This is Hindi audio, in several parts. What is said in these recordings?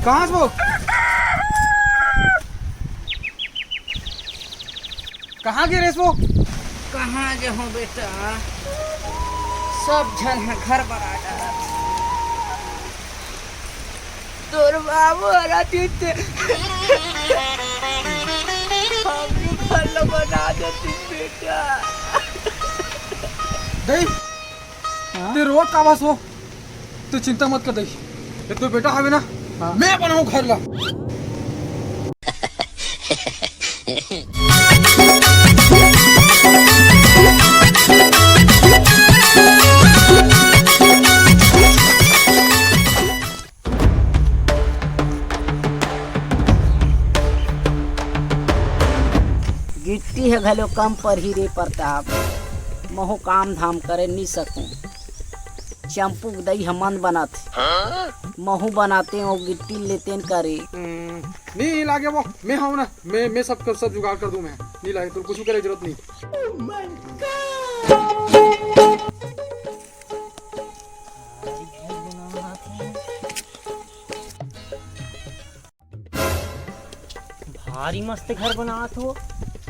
कहाँ वो? कहाँ गिरे वो? कहाँ जाऊँ बेटा, सब जन है घर बना डाला। तोर बाबू हरा दीते हमने घर बना देती बेटा। दही ते रोड का बस वो, तू चिंता मत कर दही, ये तो बेटा है ना, मैं बनाऊँ घर ला। गिट्टी है घलो कम पर ही रे प्रताप, महु काम धाम करे नहीं सकूं। चंपू दही हमन बनाते, महू बनाते और गिट्टी लेते करे। नहीं लागे वो, मैं हूँ ना, मैं सब जुगाड़ कर दूं। मैं नहीं लागे तो कुछ करे जरूरत नहीं। भारी मस्त घर बनात हो,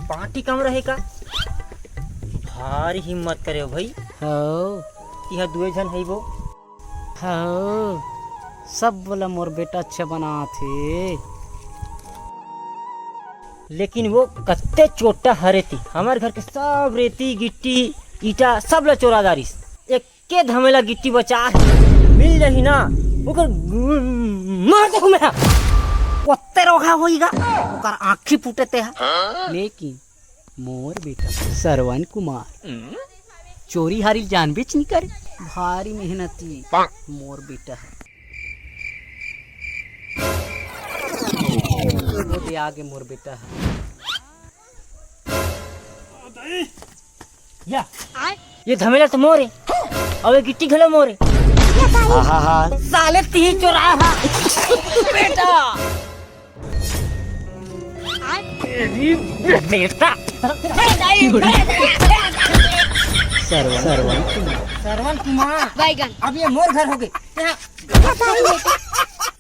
पार्टी कम रहेगा। भारी हिम्मत करे हो भाई। हो यह दुए जन है वो। हो सब बोला मोर बेटा अच्छा बनाते, लेकिन वो कत्ते चोटा हरेती। हमारे घर के सब रेती गिट्टी ईटा सब ला चोरा दारिस। एक के धमेला गिट्टी बचा मिल रही ना, ओकर मार देखो मैं कत्ते रोगा होइगा, ओकर आँखी फूटते है। लेकिन मोर बेटा श्रवण कुमार चोरी हारी जानबेच नहीं करे, भारी मेहनती मोर बेटा है। वो दे आगे मोर बेटा है। या ये धमेला तो मोरे और ये गिट्टी घलो मोरे। साले ती चोरा बेटा बेटा सरवन सरवन कुमार बैगन अब ये मोर घर हो गए।